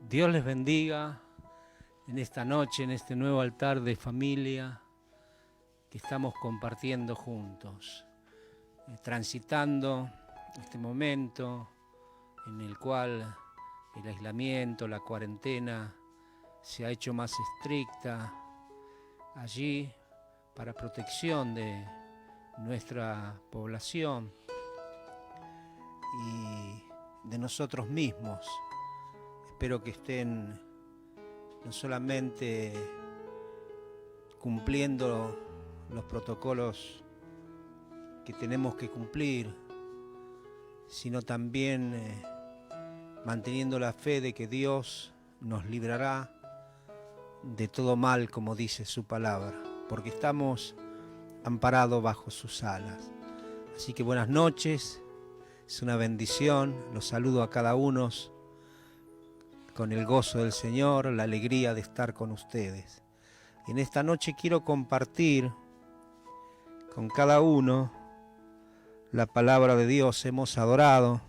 Dios les bendiga en esta noche, en este nuevo altar de familia que estamos compartiendo juntos, transitando este momento en el cual el aislamiento, la cuarentena se ha hecho más estricta allí para protección de nuestra población y de nosotros mismos. Espero que estén no solamente cumpliendo los protocolos que tenemos que cumplir, sino también manteniendo la fe de que Dios nos librará de todo mal, como dice su palabra, porque estamos amparados bajo sus alas. Así que buenas noches, es una bendición, los saludo a cada uno con el gozo del Señor, la alegría de estar con ustedes. Y en esta noche quiero compartir con cada uno la palabra de Dios. Hemos adorado,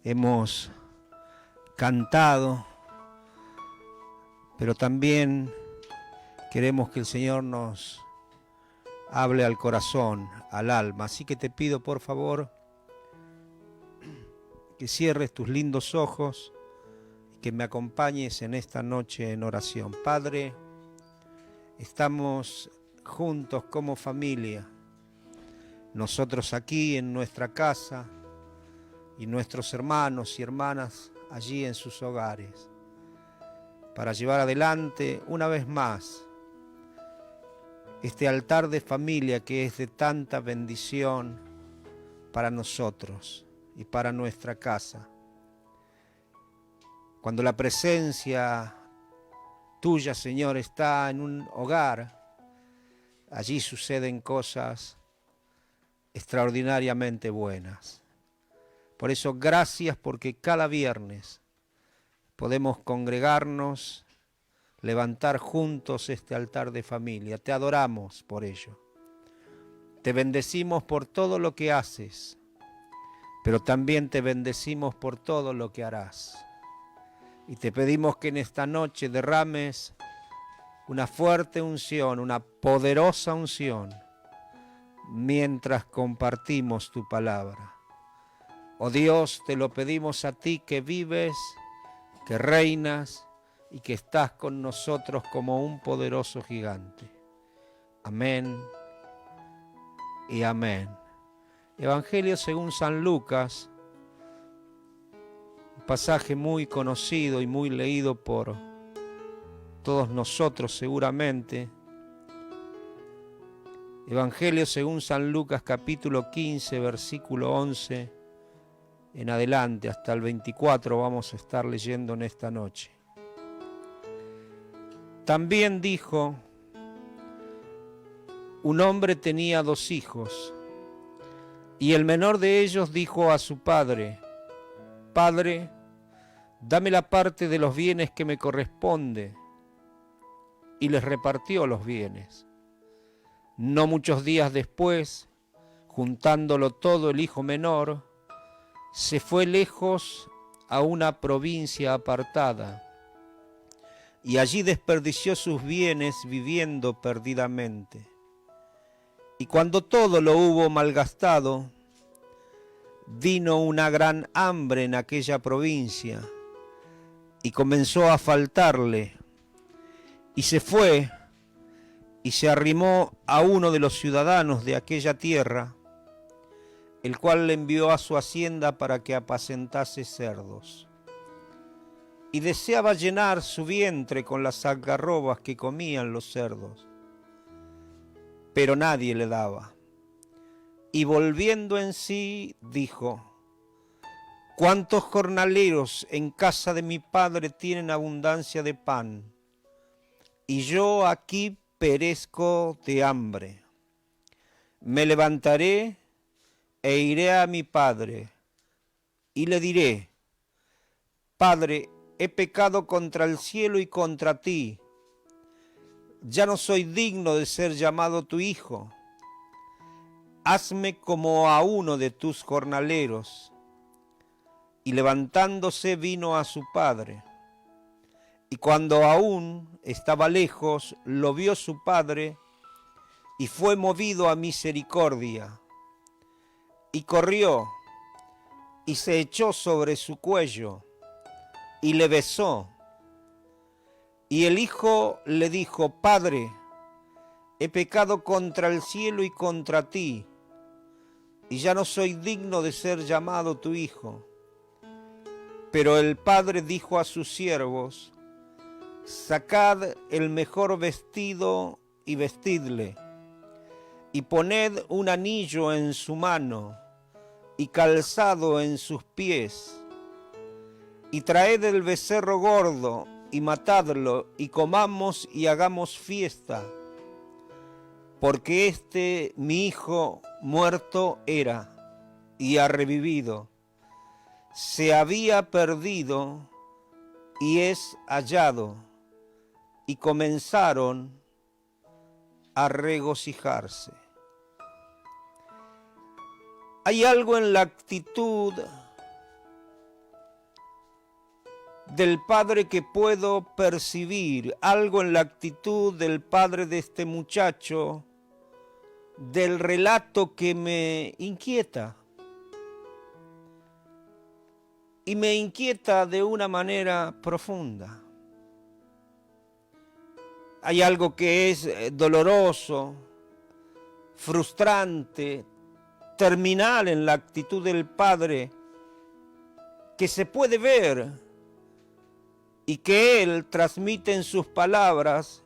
hemos cantado, pero también queremos que el Señor nos hable al corazón, al alma. Así que te pido por favor que cierres tus lindos ojos, que me acompañes en esta noche en oración. Padre, estamos juntos como familia, nosotros aquí en nuestra casa y nuestros hermanos y hermanas allí en sus hogares, para llevar adelante una vez más este altar de familia que es de tanta bendición para nosotros y para nuestra casa. Cuando la presencia tuya, Señor, está en un hogar, allí suceden cosas extraordinariamente buenas. Por eso, gracias porque cada viernes podemos congregarnos, levantar juntos este altar de familia. Te adoramos por ello. Te bendecimos por todo lo que haces, pero también te bendecimos por todo lo que harás. Y te pedimos que en esta noche derrames una fuerte unción, una poderosa unción, mientras compartimos tu palabra. Oh Dios, te lo pedimos a ti que vives, que reinas y que estás con nosotros como un poderoso gigante. Amén y amén. Evangelio según San Lucas, un pasaje muy conocido y muy leído por todos nosotros seguramente. Evangelio según San Lucas capítulo 15, versículo 11 en adelante, hasta el 24 vamos a estar leyendo en esta noche. También dijo, un hombre tenía 2 hijos, y el menor de ellos dijo a su padre, Padre, dame la parte de los bienes que me corresponde. Y les repartió los bienes. No muchos días después, juntándolo todo el hijo menor, se fue lejos a una provincia apartada, y allí desperdició sus bienes viviendo perdidamente. Y cuando todo lo hubo malgastado, vino una gran hambre en aquella provincia, y comenzó a faltarle, y se fue y se arrimó a uno de los ciudadanos de aquella tierra, el cual le envió a su hacienda para que apacentase cerdos. Y deseaba llenar su vientre con las algarrobas que comían los cerdos, pero nadie le daba. Y volviendo en sí, dijo, ¿cuántos jornaleros en casa de mi padre tienen abundancia de pan? Y yo aquí perezco de hambre. Me levantaré e iré a mi padre, y le diré, Padre, he pecado contra el cielo y contra ti. Ya no soy digno de ser llamado tu hijo. Hazme como a uno de tus jornaleros. Y levantándose vino a su padre. Y cuando aún estaba lejos, lo vio su padre y fue movido a misericordia. Y corrió y se echó sobre su cuello y le besó. Y el hijo le dijo: Padre, he pecado contra el cielo y contra ti, y ya no soy digno de ser llamado tu hijo. Pero el padre dijo a sus siervos: Sacad el mejor vestido y vestidle, y poned un anillo en su mano y calzado en sus pies, y traed el becerro gordo y matadlo, y comamos y hagamos fiesta, porque este mi hijo muerto era y ha revivido, se había perdido y es hallado. Y comenzaron a regocijarse. Hay algo en la actitud del padre que puedo percibir, algo en la actitud del padre de este muchacho, del relato que me inquieta. Y me inquieta de una manera profunda. Hay algo que es doloroso, frustrante, terminal en la actitud del padre, que se puede ver y que él transmite en sus palabras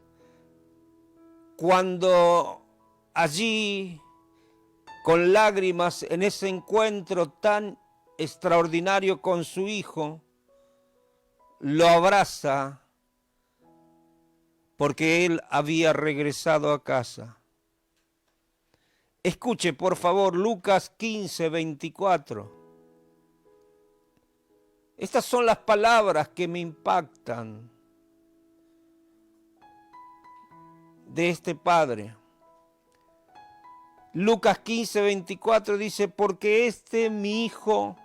cuando allí, con lágrimas, en ese encuentro tan extraordinario con su hijo, lo abraza porque él había regresado a casa. Escuche, por favor, Lucas 15, 24. Estas son las palabras que me impactan de este padre. Lucas 15, 24 dice: porque este mi hijo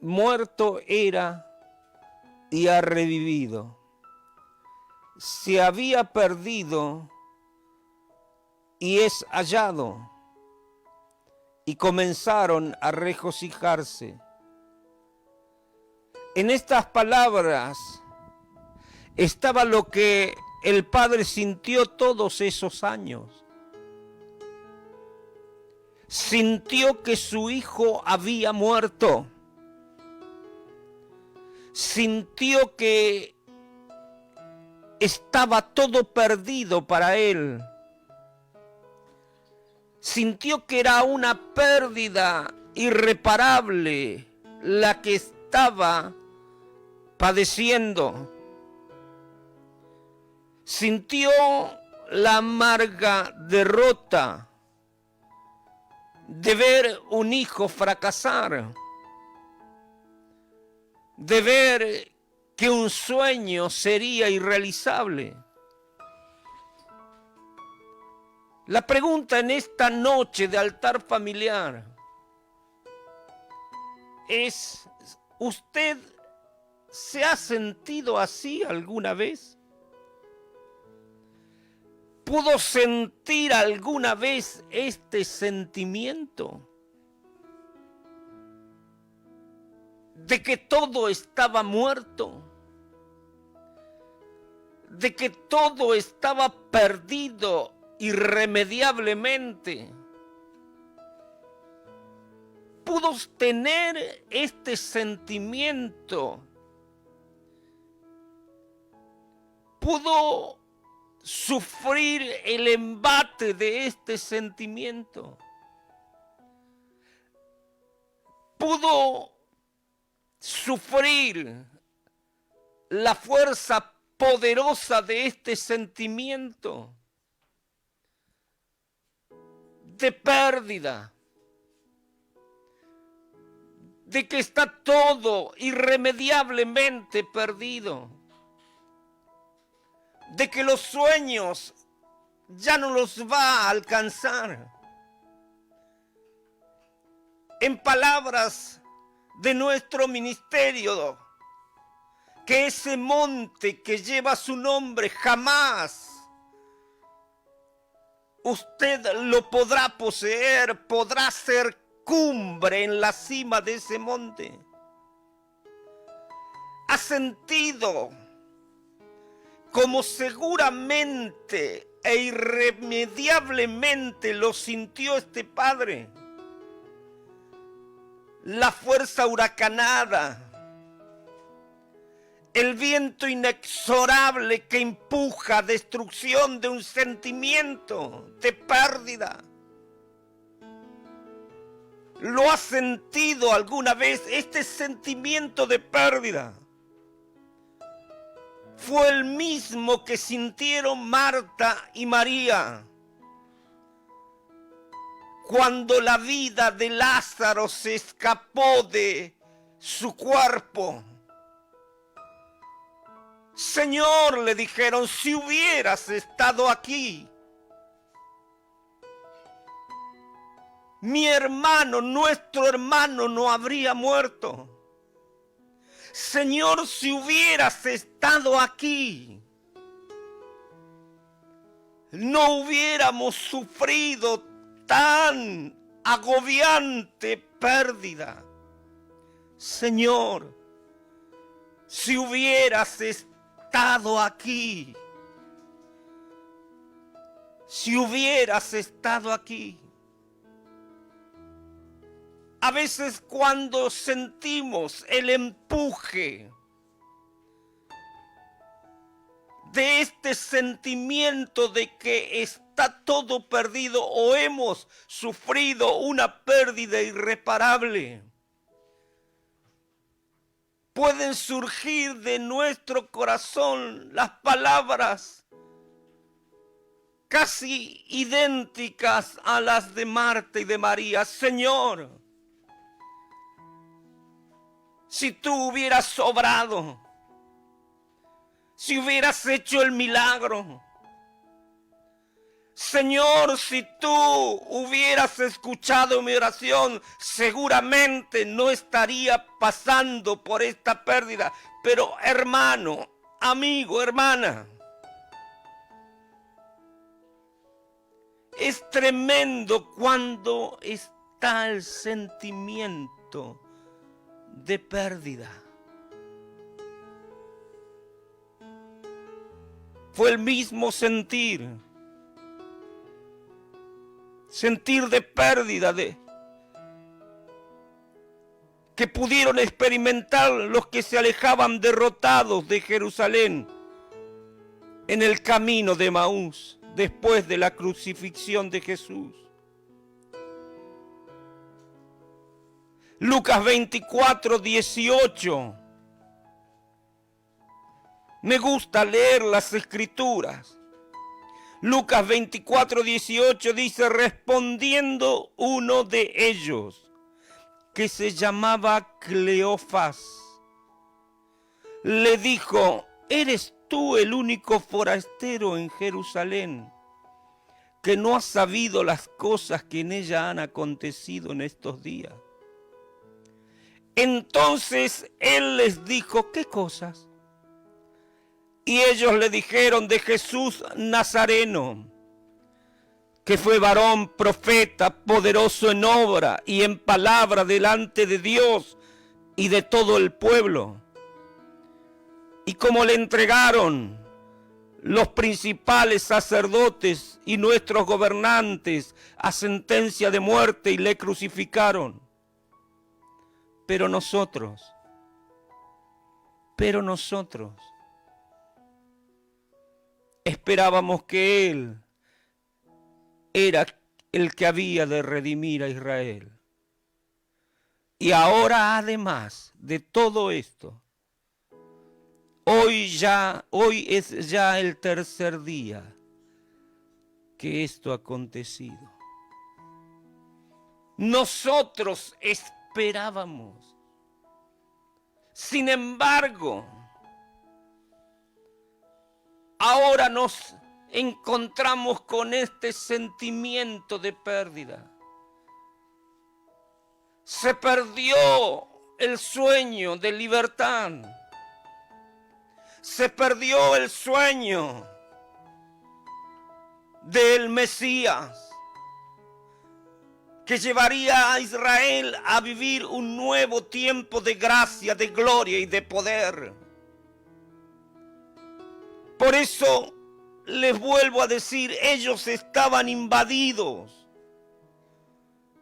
muerto era y ha revivido. Se había perdido y es hallado. Y comenzaron a regocijarse. En estas palabras estaba lo que el padre sintió todos esos años. Sintió que su hijo había muerto. Sintió que estaba todo perdido para él. Sintió que era una pérdida irreparable la que estaba padeciendo. Sintió la amarga derrota de ver un hijo fracasar, de ver que un sueño sería irrealizable. La pregunta en esta noche de altar familiar es: ¿usted se ha sentido así alguna vez? ¿Pudo sentir alguna vez este sentimiento de que todo estaba muerto, de que todo estaba perdido irremediablemente? ¿Pudo tener este sentimiento? ¿Pudo sufrir el embate de este sentimiento? ¿Pudo sufrir la fuerza poderosa de este sentimiento de pérdida, de que está todo irremediablemente perdido, de que los sueños ya no los va a alcanzar? En palabras de nuestro ministerio, que ese monte que lleva su nombre jamás usted lo podrá poseer, podrá ser cumbre en la cima de ese monte. Ha sentido como seguramente e irremediablemente lo sintió este padre, la fuerza huracanada, el viento inexorable que empuja a destrucción de un sentimiento de pérdida. ¿Lo ha sentido alguna vez este sentimiento de pérdida? Fue el mismo que sintieron Marta y María cuando la vida de Lázaro se escapó de su cuerpo. Señor, le dijeron, si hubieras estado aquí, mi hermano, nuestro hermano, no habría muerto. Señor, si hubieras estado aquí, no hubiéramos sufrido tan agobiante pérdida. Señor, si hubieras estado aquí, si hubieras estado aquí. A veces cuando sentimos el empuje de este sentimiento de que está todo perdido o hemos sufrido una pérdida irreparable, pueden surgir de nuestro corazón las palabras casi idénticas a las de Marta y de María. Señor, si tú hubieras obrado, si hubieras hecho el milagro, Señor, si tú hubieras escuchado mi oración, seguramente no estaría pasando por esta pérdida. Pero hermano, amigo, hermana, es tremendo cuando está el sentimiento de pérdida. Fue el mismo sentir de pérdida que pudieron experimentar los que se alejaban derrotados de Jerusalén en el camino de Emaús después de la crucifixión de Jesús. Lucas 24, 18. Me gusta leer las escrituras. Lucas 24, 18 dice, respondiendo uno de ellos, que se llamaba Cleofás, le dijo, ¿eres tú el único forastero en Jerusalén que no has sabido las cosas que en ella han acontecido en estos días? Entonces él les dijo, ¿qué cosas? Y ellos le dijeron de Jesús Nazareno, que fue varón, profeta, poderoso en obra y en palabra delante de Dios y de todo el pueblo. Y como le entregaron los principales sacerdotes y nuestros gobernantes a sentencia de muerte y le crucificaron. Pero nosotros esperábamos que Él era el que había de redimir a Israel. Y ahora, además de todo esto, hoy es ya el tercer día que esto ha acontecido. Nosotros esperábamos. Sin embargo, ahora nos encontramos con este sentimiento de pérdida. Se perdió el sueño de libertad. Se perdió el sueño del Mesías, que llevaría a Israel a vivir un nuevo tiempo de gracia, de gloria y de poder. Por eso les vuelvo a decir, ellos estaban invadidos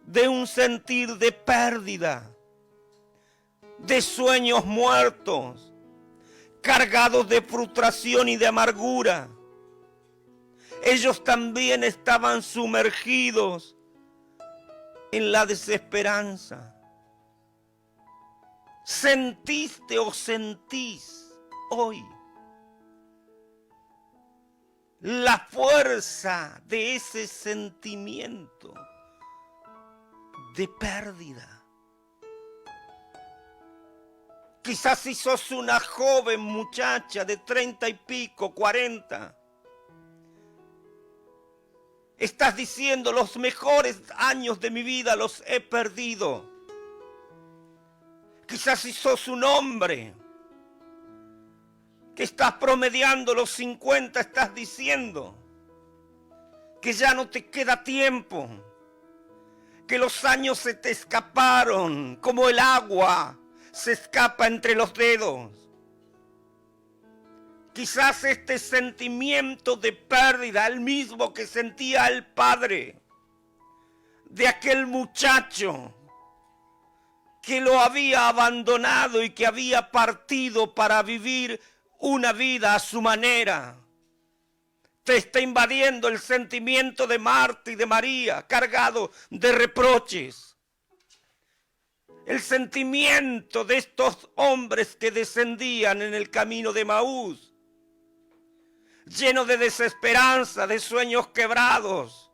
de un sentir de pérdida, de sueños muertos, cargados de frustración y de amargura. Ellos también estaban sumergidos en la desesperanza. ¿Sentiste o sentís hoy la fuerza de ese sentimiento de pérdida? Quizás si sos una joven muchacha de 30 y pico, 40, estás diciendo, los mejores años de mi vida los he perdido. Quizás si sos un hombre que estás promediando los 50, estás diciendo que ya no te queda tiempo, que los años se te escaparon como el agua se escapa entre los dedos. Quizás este sentimiento de pérdida, el mismo que sentía el padre de aquel muchacho que lo había abandonado y que había partido para vivir una vida a su manera. Te está invadiendo el sentimiento de Marta y de María, cargado de reproches. El sentimiento de estos hombres que descendían en el camino de Emaús, lleno de desesperanza, de sueños quebrados.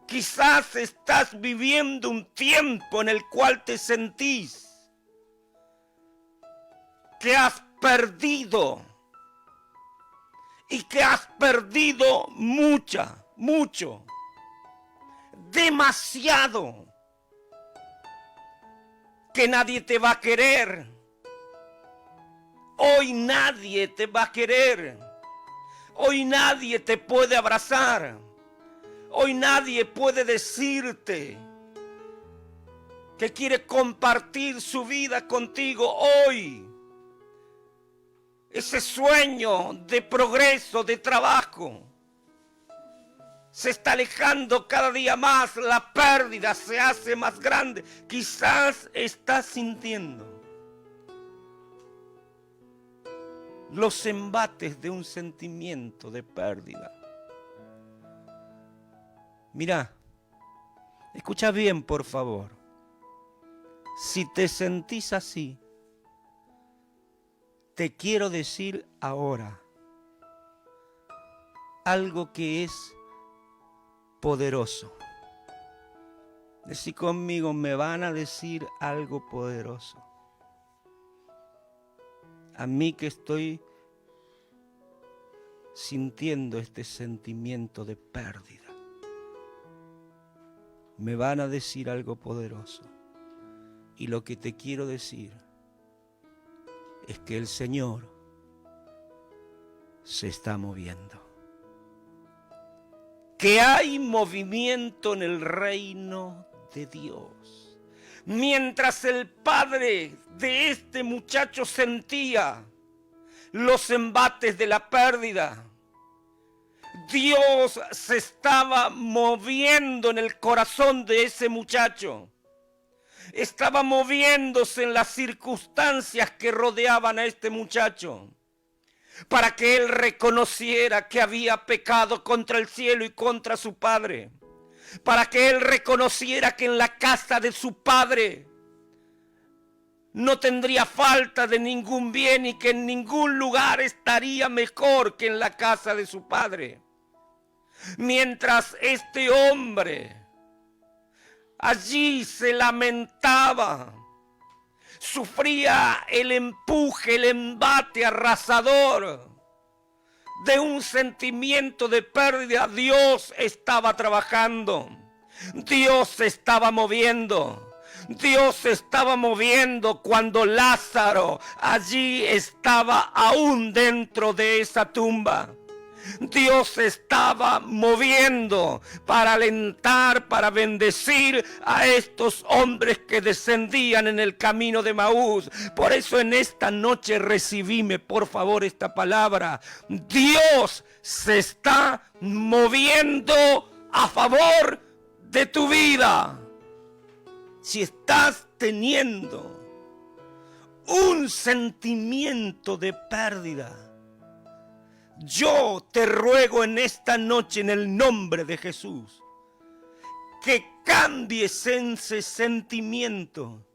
Quizás estás viviendo un tiempo en el cual te sentís que has perdido y que has perdido mucho, demasiado, que nadie te va a querer. Hoy nadie te va a querer. Hoy nadie te puede abrazar. Hoy nadie puede decirte que quiere compartir su vida contigo. Hoy ese sueño de progreso, de trabajo, se está alejando cada día más. La pérdida se hace más grande. Quizás estás sintiendo los embates de un sentimiento de pérdida. Mira, escucha bien, por favor. Si te sentís así, te quiero decir ahora algo que es poderoso. Decí conmigo, me van a decir algo poderoso. A mí que estoy sintiendo este sentimiento de pérdida, me van a decir algo poderoso. Y lo que te quiero decir es que el Señor se está moviendo. Que hay movimiento en el reino de Dios. Mientras el padre de este muchacho sentía los embates de la pérdida, Dios se estaba moviendo en el corazón de ese muchacho. Estaba moviéndose en las circunstancias que rodeaban a este muchacho, para que él reconociera que había pecado contra el cielo y contra su padre. Para que él reconociera que en la casa de su padre no tendría falta de ningún bien y que en ningún lugar estaría mejor que en la casa de su padre. Mientras este hombre allí se lamentaba, sufría el empuje, el embate arrasador de un sentimiento de pérdida, Dios estaba trabajando, Dios se estaba moviendo, Dios se estaba moviendo cuando Lázaro allí estaba aún dentro de esa tumba. Dios se estaba moviendo para alentar, para bendecir a estos hombres que descendían en el camino de Emaús. Por eso en esta noche recibime, por favor, esta palabra. Dios se está moviendo a favor de tu vida. Si estás teniendo un sentimiento de pérdida, yo te ruego en esta noche en el nombre de Jesús que cambies ese sentimiento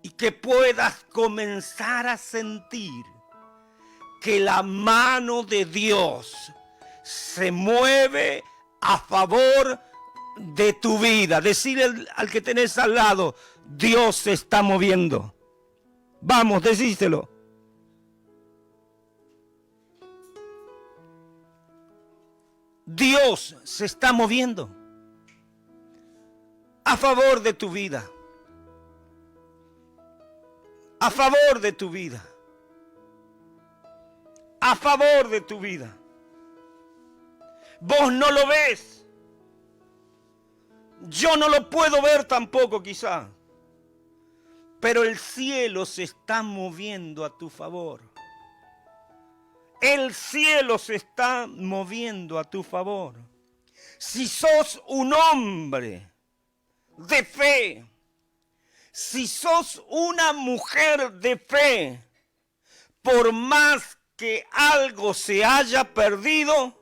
y que puedas comenzar a sentir que la mano de Dios se mueve a favor de tu vida. Decirle al que tenés al lado, Dios se está moviendo. Vamos, decíselo. Dios se está moviendo a favor de tu vida. A favor de tu vida. A favor de tu vida. Vos no lo ves. Yo no lo puedo ver tampoco quizá. Pero el cielo se está moviendo a tu favor. El cielo se está moviendo a tu favor. Si sos un hombre de fe, si sos una mujer de fe, por más que algo se haya perdido,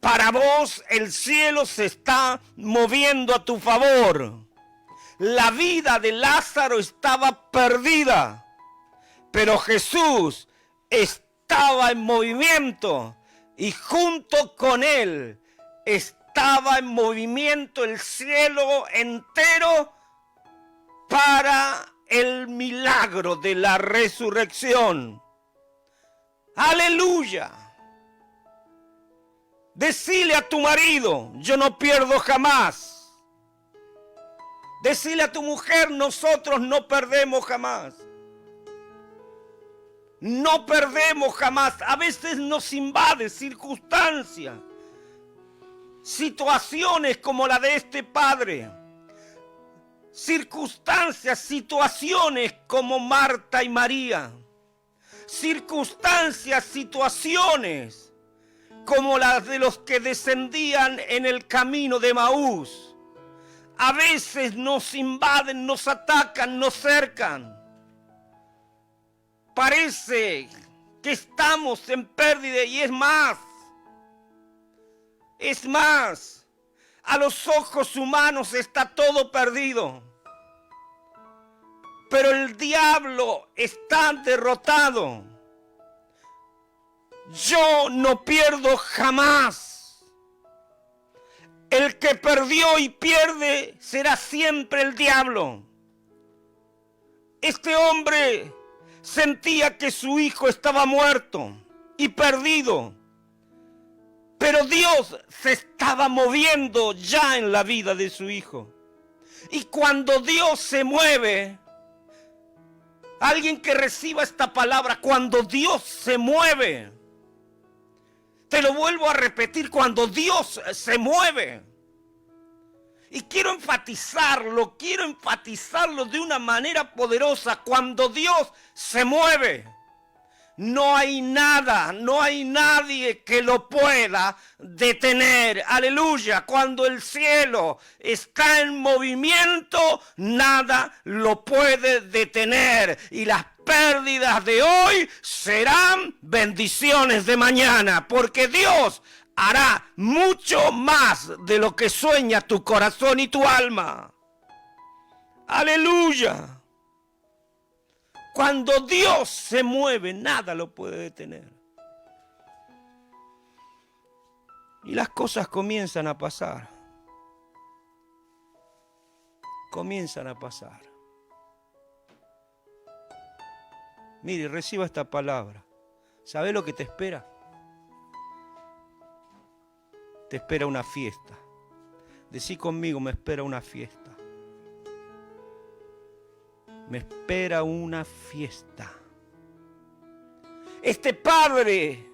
para vos el cielo se está moviendo a tu favor. La vida de Lázaro estaba perdida, pero Jesús estaba en movimiento y junto con él estaba en movimiento el cielo entero para el milagro de la resurrección. ¡Aleluya! Decile a tu marido, yo no pierdo jamás. Decile a tu mujer, nosotros no perdemos jamás. No perdemos jamás. A veces nos invade circunstancias, situaciones como la de este padre. Circunstancias, situaciones como Marta y María. Circunstancias, situaciones como las de los que descendían en el camino de Emaús. A veces nos invaden, nos atacan, nos cercan. Parece que estamos en pérdida y es más, a los ojos humanos está todo perdido. Pero el diablo está derrotado. Yo no pierdo jamás. El que perdió y pierde será siempre el diablo. Este hombre sentía que su hijo estaba muerto y perdido. Pero Dios se estaba moviendo ya en la vida de su hijo. Y cuando Dios se mueve, alguien que reciba esta palabra, cuando Dios se mueve, te lo vuelvo a repetir, cuando Dios se mueve. Y quiero enfatizarlo de una manera poderosa. Cuando Dios se mueve, no hay nada, no hay nadie que lo pueda detener. Aleluya. Cuando el cielo está en movimiento, nada lo puede detener. Y las pérdidas de hoy serán bendiciones de mañana, porque Dios hará mucho más de lo que sueña tu corazón y tu alma. Aleluya. Cuando Dios se mueve, nada lo puede detener. Y las cosas comienzan a pasar. Comienzan a pasar. Mire, reciba esta palabra. ¿Sabe lo que te espera? Te espera una fiesta. Decí conmigo, me espera una fiesta. me espera una fiesta. Este padre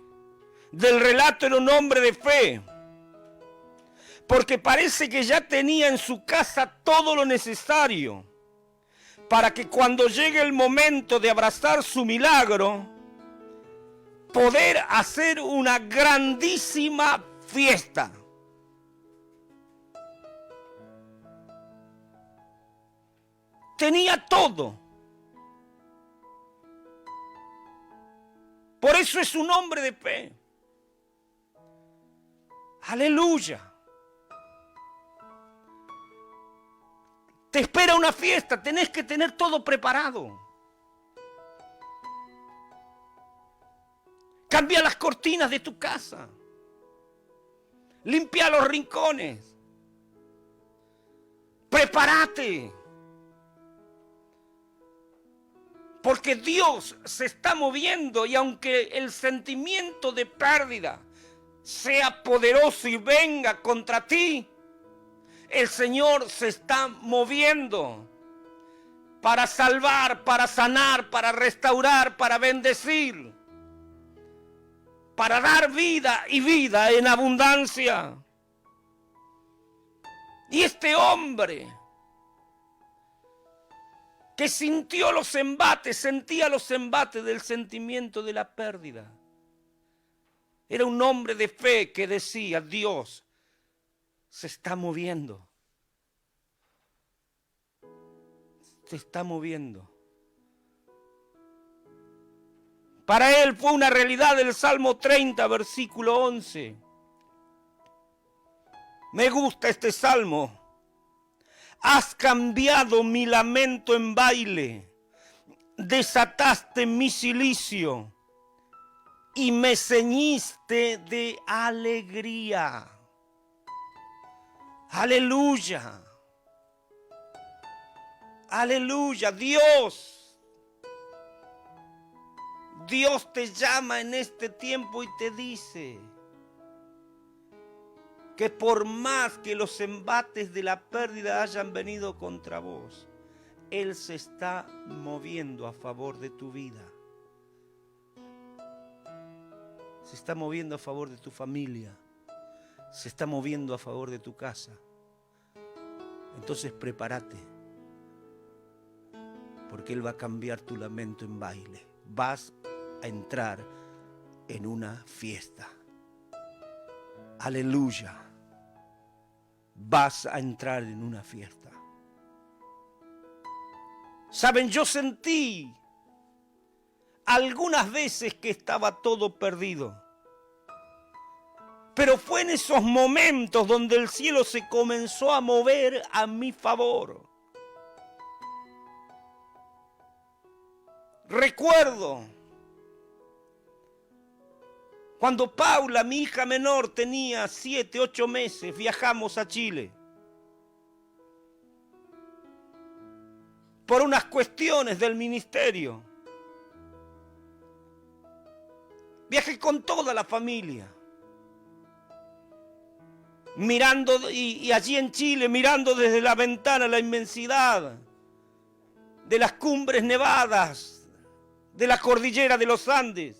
del relato era un hombre de fe, porque parece que ya tenía en su casa todo lo necesario para que cuando llegue el momento de abrazar su milagro, poder hacer una grandísima fiesta. Tenía todo. Por eso es un hombre de fe. Aleluya. Te espera una fiesta, tenés que tener todo preparado. Cambia las cortinas de tu casa. Limpia los rincones. Prepárate. Porque Dios se está moviendo y aunque el sentimiento de pérdida sea poderoso y venga contra ti, el Señor se está moviendo para salvar, para sanar, para restaurar, para bendecir, para dar vida y vida en abundancia. Y este hombre que sentía los embates del sentimiento de la pérdida, era un hombre de fe que decía: Dios se está moviendo. Se está moviendo. Para él fue una realidad el Salmo 30, versículo 11. Me gusta este salmo. Has cambiado mi lamento en baile, desataste mi cilicio y me ceñiste de alegría. Aleluya. Aleluya. Dios te llama en este tiempo y te dice que por más que los embates de la pérdida hayan venido contra vos, Él se está moviendo a favor de tu vida. Se está moviendo a favor de tu familia. Se está moviendo a favor de tu casa. Entonces prepárate, porque Él va a cambiar tu lamento en baile. Vas a entrar en una fiesta. Aleluya. Vas a entrar en una fiesta. Saben, yo sentí algunas veces que estaba todo perdido. Pero fue en esos momentos donde el cielo se comenzó a mover a mi favor. Recuerdo cuando Paula, mi hija menor, tenía 7, 8 meses, viajamos a Chile. Por unas cuestiones del ministerio. Viajé con toda la familia. Mirando, y allí en Chile, mirando desde la ventana la inmensidad de las cumbres nevadas, de la cordillera de los Andes.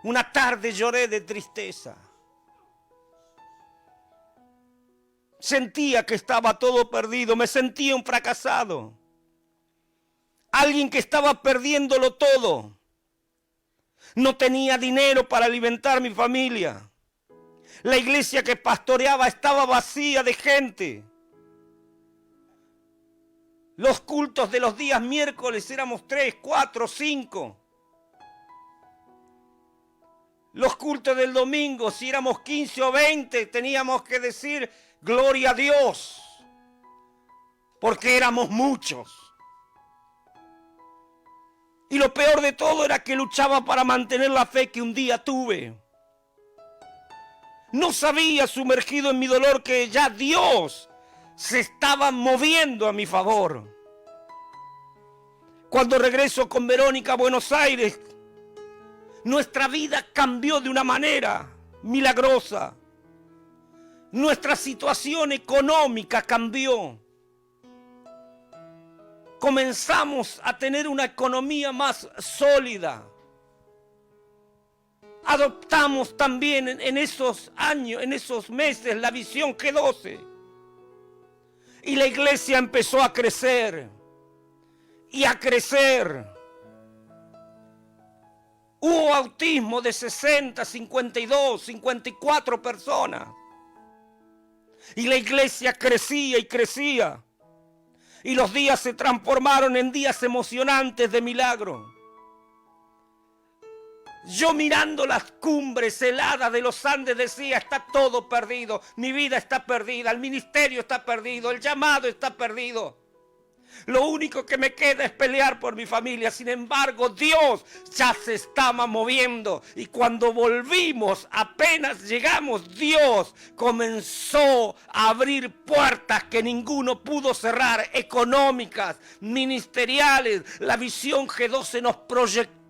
Una tarde lloré de tristeza. Sentía que estaba todo perdido, me sentía un fracasado. Alguien que estaba perdiéndolo todo. No tenía dinero para alimentar mi familia. La iglesia que pastoreaba estaba vacía de gente. Los cultos de los días miércoles éramos 3, 4, 5. Los cultos del domingo, si éramos 15 o 20, teníamos que decir gloria a Dios, porque éramos muchos. Y lo peor de todo era que luchaba para mantener la fe que un día tuve. No sabía, sumergido en mi dolor, que ya Dios se estaba moviendo a mi favor. Cuando regreso con Verónica a Buenos Aires, nuestra vida cambió de una manera milagrosa. Nuestra situación económica cambió. comenzamos a tener una economía más sólida. Adoptamos también en esos años, en esos meses, la visión G12. Y la iglesia empezó a crecer y a crecer. Hubo bautismo de 60, 52, 54 personas. Y la iglesia crecía y crecía. Y los días se transformaron en días emocionantes de milagro. Yo mirando las cumbres heladas de los Andes decía, está todo perdido. Mi vida está perdida, el ministerio está perdido, el llamado está perdido. Lo único que me queda es pelear por mi familia. Sin embargo, Dios ya se estaba moviendo. Y cuando volvimos, apenas llegamos, Dios comenzó a abrir puertas que ninguno pudo cerrar, económicas, ministeriales. La visión G12 nos proyectó,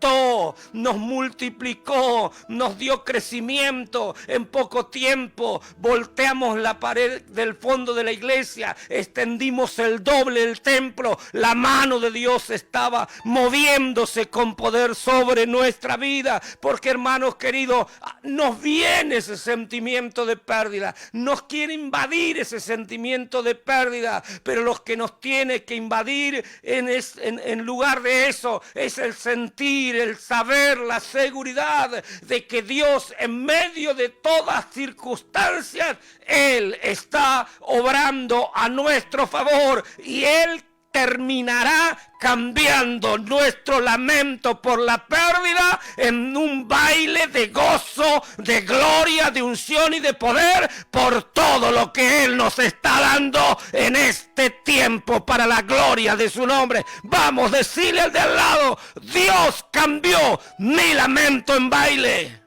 nos multiplicó, nos dio crecimiento. En poco tiempo volteamos la pared del fondo de la iglesia, extendimos el doble del templo. La mano de Dios estaba moviéndose con poder sobre nuestra vida, porque, hermanos queridos, nos viene ese sentimiento de pérdida, nos quiere invadir ese sentimiento de pérdida, pero lo que nos tiene que invadir en lugar de eso es el sentir, el saber, la seguridad de que Dios, en medio de todas circunstancias, Él está obrando a nuestro favor y Él terminará cambiando nuestro lamento por la pérdida en un baile de gozo, de gloria, de unción y de poder por todo lo que Él nos está dando en este tiempo para la gloria de su nombre. Vamos, decirle al de al lado, Dios cambió mi lamento en baile.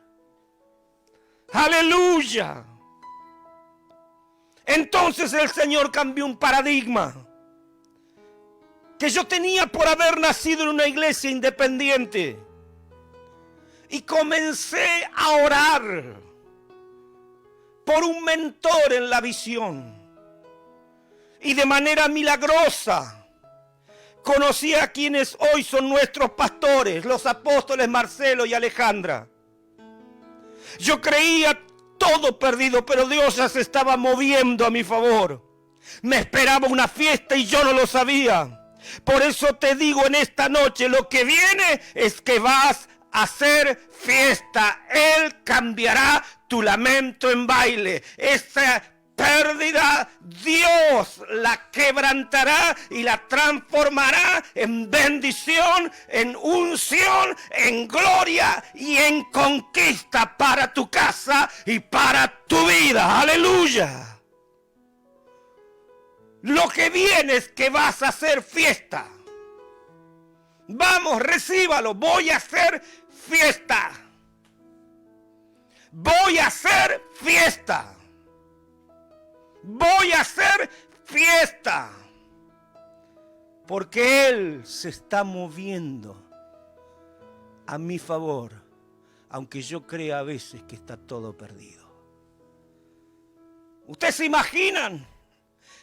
Aleluya. Entonces el Señor cambió un paradigma que yo tenía por haber nacido en una iglesia independiente. Y comencé a orar por un mentor en la visión. Y de manera milagrosa conocí a quienes hoy son nuestros pastores, los apóstoles Marcelo y Alejandra. Yo creía todo perdido, pero Dios ya se estaba moviendo a mi favor. Me esperaba una fiesta y yo no lo sabía. Por eso te digo en esta noche, lo que viene es que vas a hacer fiesta. Él cambiará tu lamento en baile. Esa pérdida, Dios la quebrantará y la transformará en bendición, en unción, en gloria y en conquista para tu casa y para tu vida. Aleluya. Lo que viene es que vas a hacer fiesta. Vamos, recíbalo. Voy a hacer fiesta. Voy a hacer fiesta. Voy a hacer fiesta. Porque Él se está moviendo a mi favor, aunque yo crea a veces que está todo perdido. ¿Ustedes se imaginan?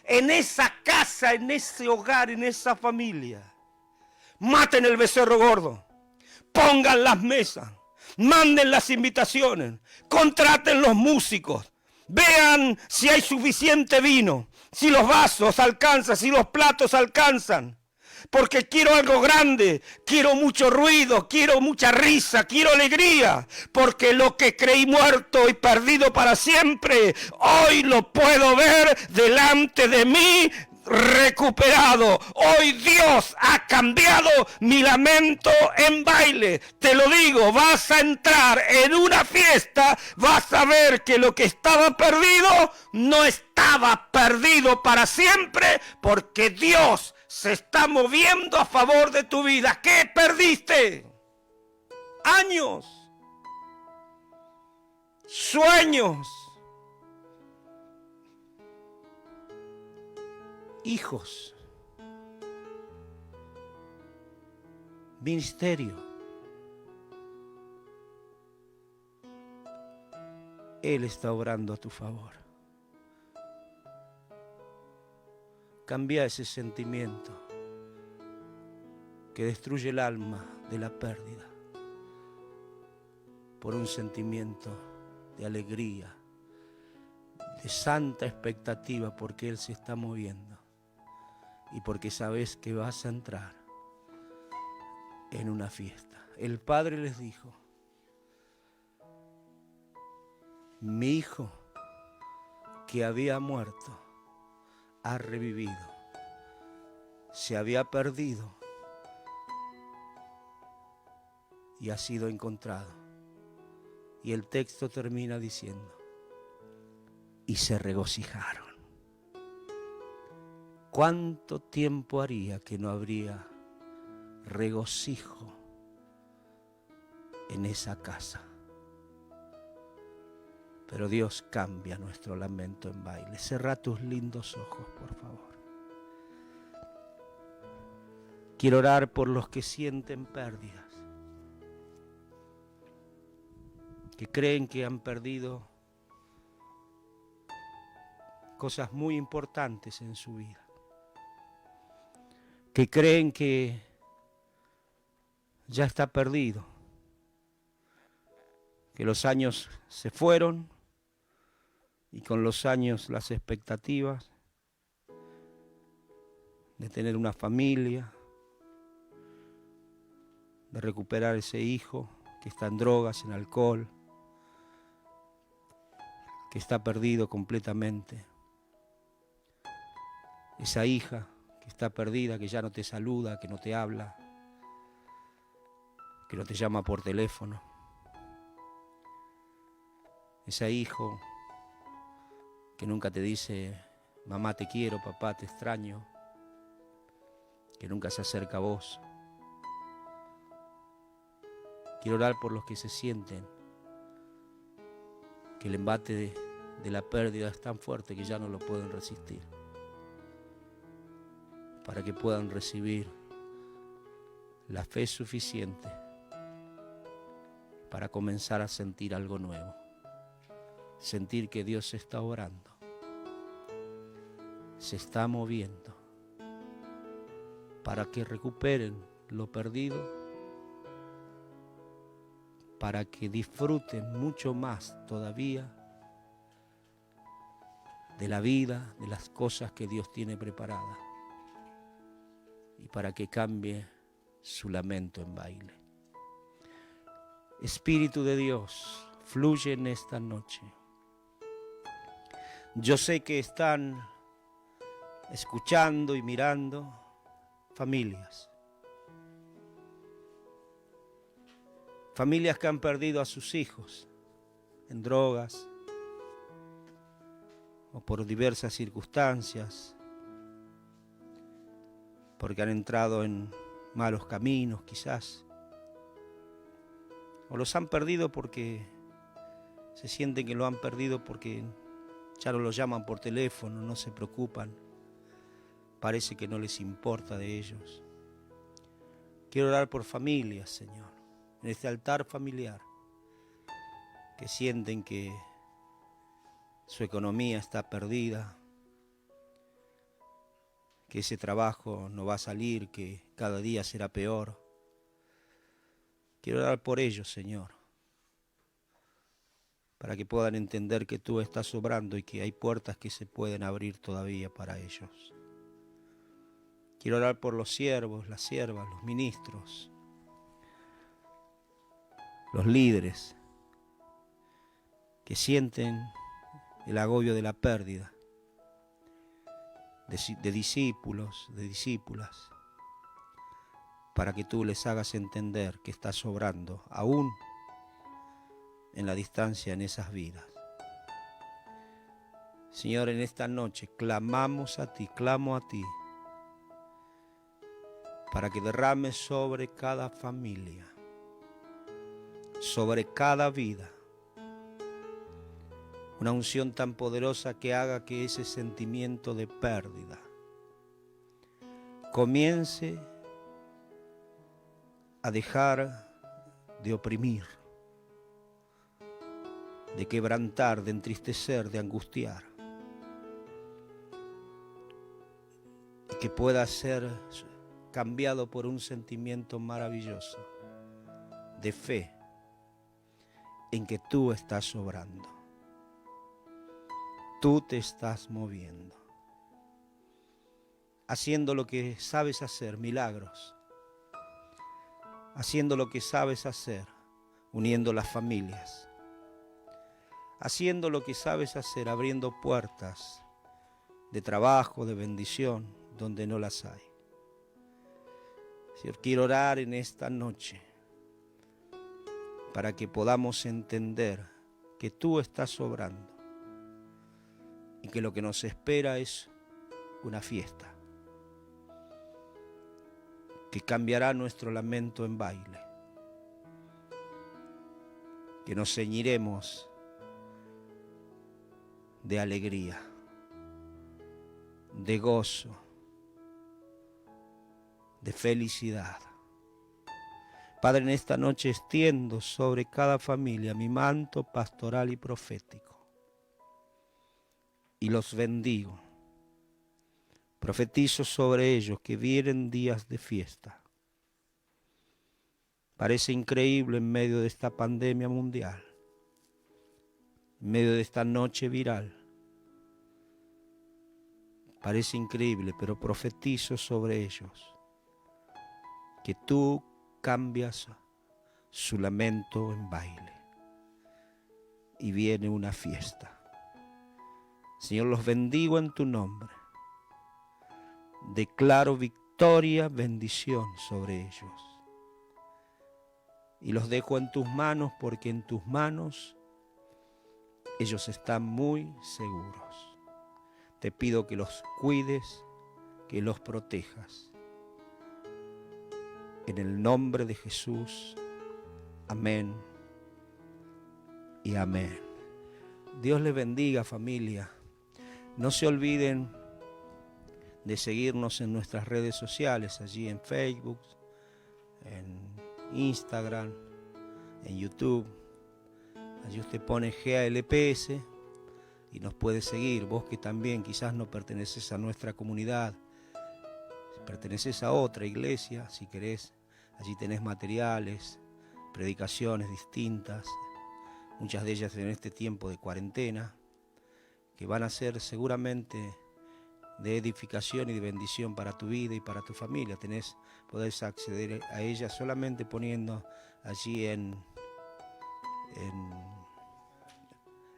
En esa casa, en ese hogar, en esa familia, maten el becerro gordo, pongan las mesas, manden las invitaciones, contraten los músicos, vean si hay suficiente vino, si los vasos alcanzan, si los platos alcanzan. Porque quiero algo grande, quiero mucho ruido, quiero mucha risa, quiero alegría. Porque lo que creí muerto y perdido para siempre, hoy lo puedo ver delante de mí recuperado. Hoy Dios ha cambiado mi lamento en baile. Te lo digo, vas a entrar en una fiesta, vas a ver que lo que estaba perdido no estaba perdido para siempre, porque Dios se está moviendo a favor de tu vida. ¿Qué perdiste? Años, sueños, hijos, ministerio. Él está obrando a tu favor. Cambia ese sentimiento que destruye el alma de la pérdida por un sentimiento de alegría, de santa expectativa, porque Él se está moviendo y porque sabes que vas a entrar en una fiesta. El Padre les dijo: mi hijo que había muerto ha revivido, se había perdido y ha sido encontrado. Y el texto termina diciendo: y se regocijaron. ¿Cuánto tiempo haría que no habría regocijo en esa casa? Pero Dios cambia nuestro lamento en baile. Cerrá tus lindos ojos, por favor. Quiero orar por los que sienten pérdidas, que creen que han perdido cosas muy importantes en su vida, que creen que ya está perdido, que los años se fueron y con los años las expectativas de tener una familia, de recuperar ese hijo que está en drogas, en alcohol, que está perdido completamente, esa hija que está perdida, que ya no te saluda, que no te habla, que no te llama por teléfono, ese hijo que nunca te dice mamá te quiero, papá te extraño, que nunca se acerca a vos. Quiero orar por los que se sienten que el embate de la pérdida es tan fuerte que ya no lo pueden resistir, para que puedan recibir la fe suficiente para comenzar a sentir algo nuevo, sentir que Dios se está obrando, se está moviendo, para que recuperen lo perdido, para que disfruten mucho más todavía de la vida, de las cosas que Dios tiene preparadas, y para que cambie su lamento en baile. Espíritu de Dios, fluye en esta noche. Yo sé que están escuchando y mirando familias que han perdido a sus hijos en drogas o por diversas circunstancias, porque han entrado en malos caminos quizás, o los han perdido porque se sienten que lo han perdido porque ya no los llaman por teléfono, no se preocupan, parece que no les importa de ellos. Quiero orar por familias, Señor, en este altar familiar, que sienten que su economía está perdida, que ese trabajo no va a salir, que cada día será peor. Quiero orar por ellos, Señor, para que puedan entender que tú estás obrando y que hay puertas que se pueden abrir todavía para ellos. Quiero orar por los siervos, las siervas, los ministros, los líderes que sienten el agobio de la pérdida, de discípulos, de discípulas, para que tú les hagas entender que estás obrando aún en la distancia en esas vidas. Señor, en esta noche clamamos a ti, clamo a ti, para que derrames sobre cada familia, sobre cada vida, una unción tan poderosa que haga que ese sentimiento de pérdida comience a dejar de oprimir, de quebrantar, de entristecer, de angustiar, y que pueda ser cambiado por un sentimiento maravilloso de fe en que tú estás obrando. Tú te estás moviendo, haciendo lo que sabes hacer, milagros, haciendo lo que sabes hacer, uniendo las familias, haciendo lo que sabes hacer, abriendo puertas de trabajo, de bendición, donde no las hay. Señor, quiero orar en esta noche para que podamos entender que tú estás obrando y que lo que nos espera es una fiesta que cambiará nuestro lamento en baile, que nos ceñiremos de alegría, de gozo, de felicidad. Padre, en esta noche extiendo sobre cada familia mi manto pastoral y profético y los bendigo. Profetizo sobre ellos que vienen días de fiesta. Parece increíble en medio de esta pandemia mundial, en medio de esta noche viral. Parece increíble, pero profetizo sobre ellos que tú cambias su lamento en baile y viene una fiesta. Señor, los bendigo en tu nombre. Declaro victoria, bendición sobre ellos. Y los dejo en tus manos porque en tus manos ellos están muy seguros. Te pido que los cuides, que los protejas. En el nombre de Jesús, amén y amén. Dios les bendiga, familia. No se olviden de seguirnos en nuestras redes sociales, allí en Facebook, en Instagram, en YouTube. Allí usted pone GALPS y nos puede seguir. Vos que también quizás no perteneces a nuestra comunidad, perteneces a otra iglesia, si querés, allí tenés materiales, predicaciones distintas, muchas de ellas en este tiempo de cuarentena, que van a ser seguramente de edificación y de bendición para tu vida y para tu familia. Podés acceder a ellas solamente poniendo allí en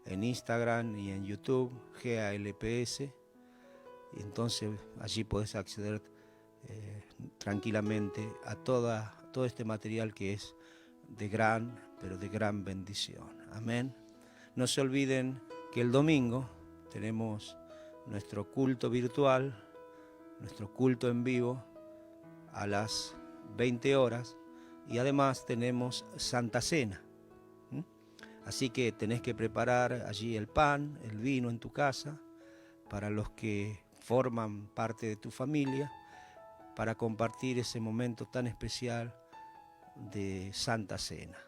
Instagram y en YouTube GALPS, y entonces allí podés acceder tranquilamente a todo este material que es de gran, pero de gran bendición. Amén. No se olviden que el domingo tenemos nuestro culto virtual, nuestro culto en vivo a las 20 horas y además tenemos Santa Cena. Así que tenés que preparar allí el pan, el vino en tu casa para los que forman parte de tu familia, para compartir ese momento tan especial de Santa Cena.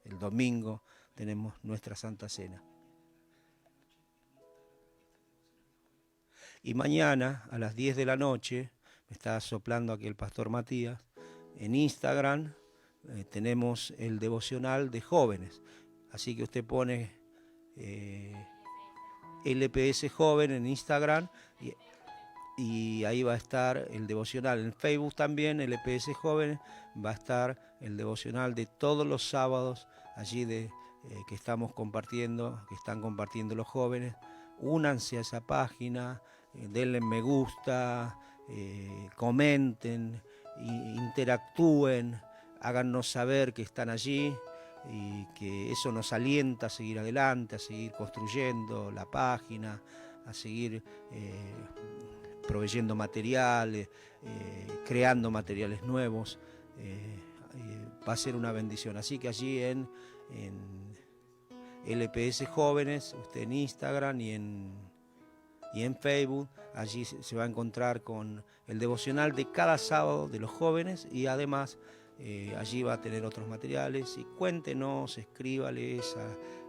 El domingo tenemos nuestra Santa Cena. Y mañana a las 10 de la noche, me está soplando aquí el pastor Matías, en Instagram tenemos el devocional de jóvenes. Así que usted pone LPS Joven en Instagram y ahí va a estar el devocional. En Facebook también, LPS Joven, va a estar el devocional de todos los sábados allí que estamos compartiendo, que están compartiendo los jóvenes. Únanse a esa página, denle me gusta, comenten, interactúen, háganos saber que están allí y que eso nos alienta a seguir adelante, a seguir construyendo la página, a seguir proveyendo materiales, creando materiales nuevos. Va a ser una bendición. Así que allí en LPS Jóvenes, usted en Instagram y en Facebook, allí se va a encontrar con el devocional de cada sábado de los jóvenes y además allí va a tener otros materiales. Y cuéntenos, escríbales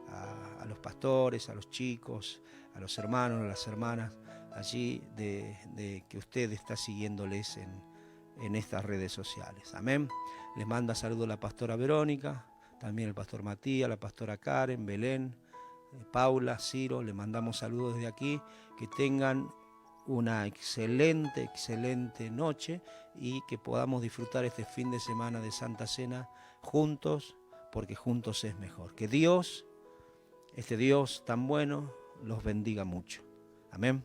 a los pastores, a los chicos, a los hermanos, a las hermanas, allí de que usted está siguiéndoles en estas redes sociales. Amén. Les manda saludos la pastora Verónica, también el pastor Matías, la pastora Karen, Belén, Paula, Ciro. Les mandamos saludos desde aquí. Que tengan una excelente, excelente noche y que podamos disfrutar este fin de semana de Santa Cena juntos, porque juntos es mejor. Que Dios, este Dios tan bueno, los bendiga mucho. Amén.